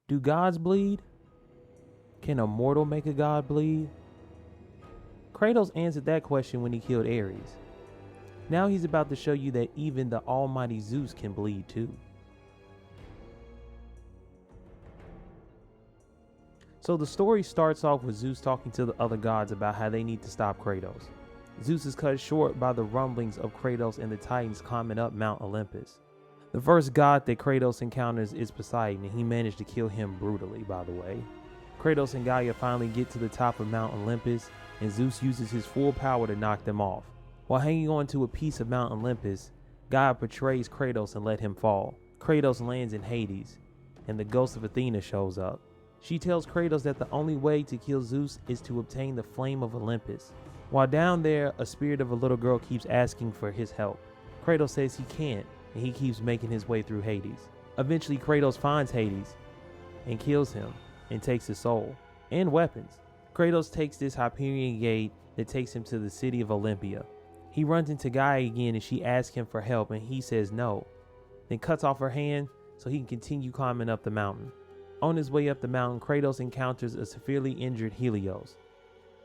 Do gods bleed? Can a mortal make a god bleed? Kratos answered that question when he killed Ares. Now he's about to show you that even the almighty Zeus can bleed too. So the story starts off with Zeus talking to the other gods about how they need to stop Kratos. Zeus is cut short by the rumblings of Kratos and the Titans climbing up Mount Olympus. The first god that Kratos encounters is Poseidon, and he managed to kill him brutally, by the way. Kratos and Gaia finally get to the top of Mount Olympus, and Zeus uses his full power to knock them off. While hanging on to a piece of Mount Olympus, Gaia betrays Kratos and let him fall. Kratos lands in Hades, and the ghost of Athena shows up. She tells Kratos that the only way to kill Zeus is to obtain the flame of Olympus. While down there, a spirit of a little girl keeps asking for his help. Kratos says he can't, and he keeps making his way through Hades. Eventually, Kratos finds Hades and kills him and takes his soul and weapons. Kratos takes this Hyperion gate that takes him to the city of Olympia. He runs into Gaia again and she asks him for help and he says no, then cuts off her hand so he can continue climbing up the mountain. On his way up the mountain, Kratos encounters a severely injured Helios,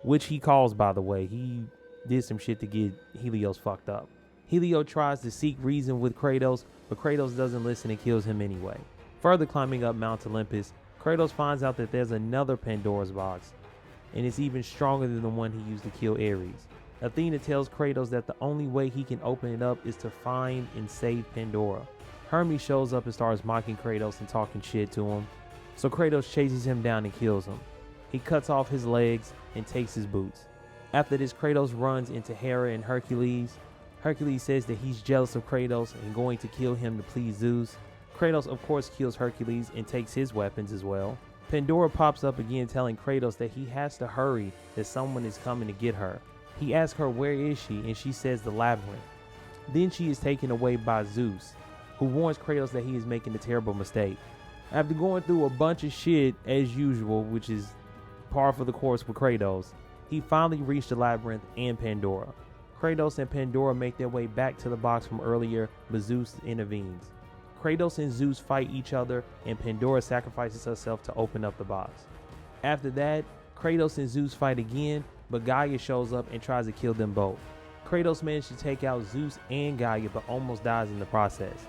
which he calls, by the way. He did some shit to get Helios fucked up. Helios tries to seek reason with Kratos, but Kratos doesn't listen and kills him anyway. Further climbing up Mount Olympus, Kratos finds out that there's another Pandora's box, and it's even stronger than the one he used to kill Ares. Athena tells Kratos that the only way he can open it up is to find and save Pandora. Hermes shows up and starts mocking Kratos and talking shit to him, so Kratos chases him down and kills him. He cuts off his legs and takes his boots. After this, Kratos runs into Hera and Hercules. Hercules says that he's jealous of Kratos and going to kill him to please Zeus. Kratos of course kills Hercules and takes his weapons as well. Pandora pops up again telling Kratos that he has to hurry, that someone is coming to get her. He asks her where is she and she says the labyrinth. Then she is taken away by Zeus, who warns Kratos that he is making a terrible mistake. After going through a bunch of shit as usual, which is par for the course with Kratos, he finally reached the labyrinth and Pandora. Kratos and Pandora make their way back to the box from earlier, but Zeus intervenes. Kratos and Zeus fight each other and Pandora sacrifices herself to open up the box. After that, Kratos and Zeus fight again, but Gaia shows up and tries to kill them both. Kratos manages to take out Zeus and Gaia but almost dies in the process.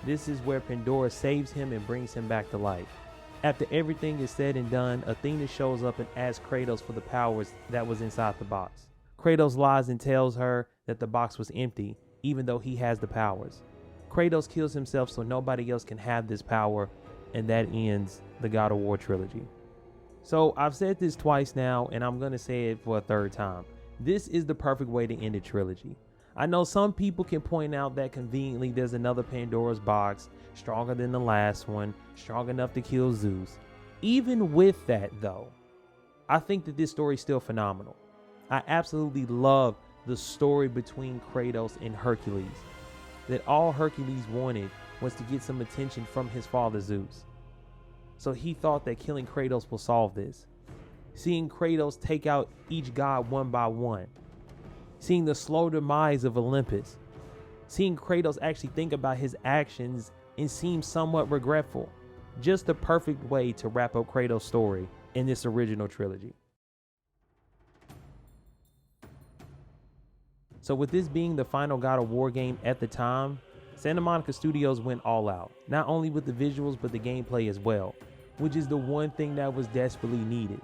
This is where Pandora saves him and brings him back to life. After everything is said and done, Athena shows up and asks Kratos for the powers that was inside the box. Kratos lies and tells her that the box was empty, even though he has the powers. Kratos kills himself so nobody else can have this power, and that ends the God of War trilogy. So I've said this twice now, and I'm going to say it for a third time. This is the perfect way to end a trilogy. I know some people can point out that conveniently there's another Pandora's box, stronger than the last one, strong enough to kill Zeus. Even with that though, I think that this story is still phenomenal. I absolutely love the story between Kratos and Hercules. That all Hercules wanted was to get some attention from his father Zeus. So he thought that killing Kratos will solve this. Seeing Kratos take out each god one by one. Seeing the slow demise of Olympus. Seeing Kratos actually think about his actions and seem somewhat regretful. Just the perfect way to wrap up Kratos' story in this original trilogy. So with this being the final God of War game at the time, Santa Monica Studios went all out. Not only with the visuals but the gameplay as well, which is the one thing that was desperately needed.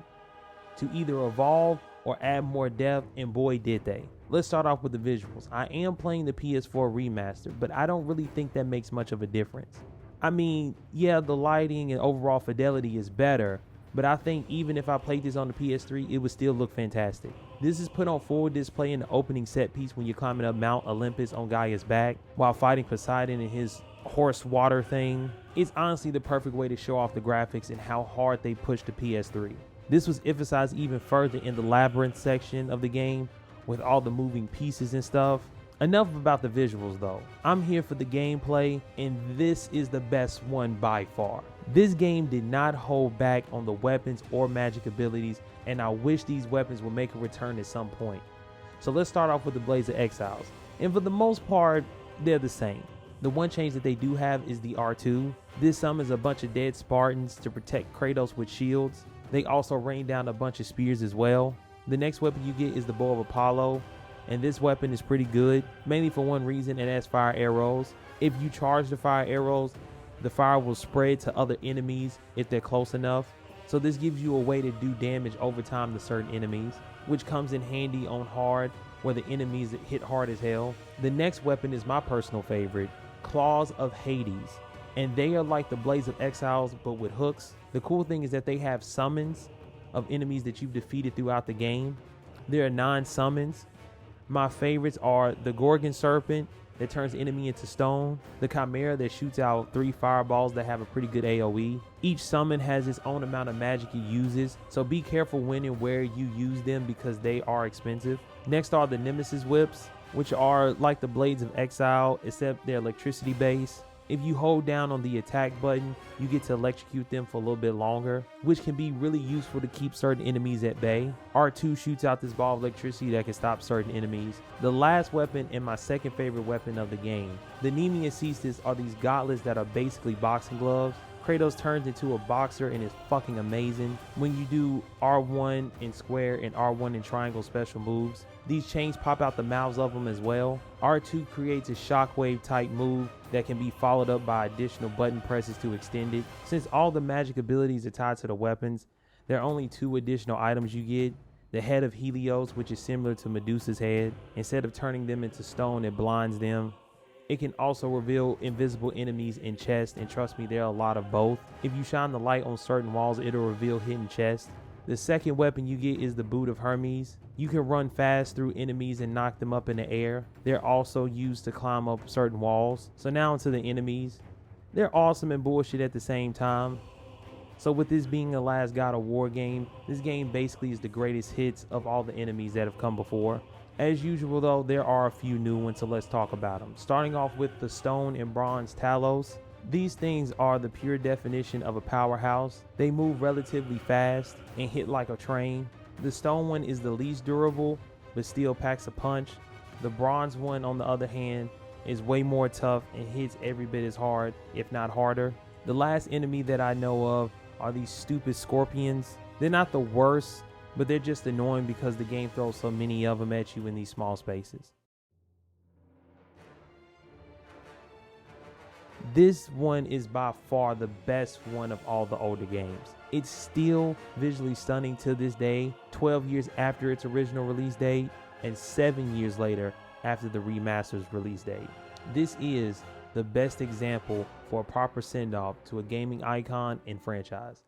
To either evolve or add more depth, and boy did they. Let's start off with the visuals. I am playing the PS4 remaster, but I don't really think that makes much of a difference. I mean, yeah, the lighting and overall fidelity is better, but I think even if I played this on the PS3, it would still look fantastic. This is put on full display in the opening set piece when you're climbing up Mount Olympus on Gaia's back while fighting Poseidon and his horse water thing. It's honestly the perfect way to show off the graphics and how hard they pushed the PS3. This was emphasized even further in the labyrinth section of the game with all the moving pieces and stuff. Enough about the visuals though. I'm here for the gameplay, and this is the best one by far. This game did not hold back on the weapons or magic abilities, and I wish these weapons would make a return at some point. So let's start off with the Blades of Exiles, and for the most part they're the same. The one change that they do have is the R2. This summons a bunch of dead Spartans to protect Kratos with shields. They also rain down a bunch of spears as well. The next weapon you get is the Bow of Apollo, and this weapon is pretty good, mainly for one reason, and that's fire arrows. If you charge the fire arrows, the fire will spread to other enemies if they're close enough. So this gives you a way to do damage over time to certain enemies, which comes in handy on hard, where the enemies hit hard as hell. The next weapon is my personal favorite, Claws of Hades. And they are like the Blades of Exiles, but with hooks. The cool thing is that they have summons of enemies that you've defeated throughout the game. There are 9 summons. My favorites are the Gorgon Serpent that turns enemy into stone, the Chimera that shoots out 3 fireballs that have a pretty good AoE. Each summon has its own amount of magic it uses, so be careful when and where you use them because they are expensive. Next are the Nemesis Whips, which are like the Blades of Exile, except they're electricity based. If you hold down on the attack button, you get to electrocute them for a little bit longer, which can be really useful to keep certain enemies at bay. R2 shoots out this ball of electricity that can stop certain enemies. The last weapon and my second favorite weapon of the game, the Nemean Cestus, are these gauntlets that are basically boxing gloves. Kratos turns into a boxer and is fucking amazing. When you do R1 in square and R1 in triangle special moves, these chains pop out the mouths of them as well. R2 creates a shockwave type move that can be followed up by additional button presses to extend it. Since all the magic abilities are tied to the weapons, there are only 2 additional items you get. The Head of Helios, which is similar to Medusa's head. Instead of turning them into stone, it blinds them. It can also reveal invisible enemies in chests, and trust me, there are a lot of both. If you shine the light on certain walls, it'll reveal hidden chests. The second weapon you get is the Boot of Hermes. You can run fast through enemies and knock them up in the air. They're also used to climb up certain walls. So now onto the enemies. They're awesome and bullshit at the same time. So with this being the last God of War game, this game basically is the greatest hits of all the enemies that have come before. As usual though, there are a few new ones, so let's talk about them. Starting off with the stone and bronze Talos. These things are the pure definition of a powerhouse. They move relatively fast and hit like a train. The stone one is the least durable, but still packs a punch. The bronze one, on the other hand, is way more tough and hits every bit as hard, if not harder. The last enemy that I know of are these stupid scorpions. They're not the worst, but they're just annoying because the game throws so many of them at you in these small spaces. This one is by far the best one of all the older games. It's still visually stunning to this day, 12 years after its original release date, and 7 years later after the remaster's release date. This is the best example for a proper send-off to a gaming icon and franchise.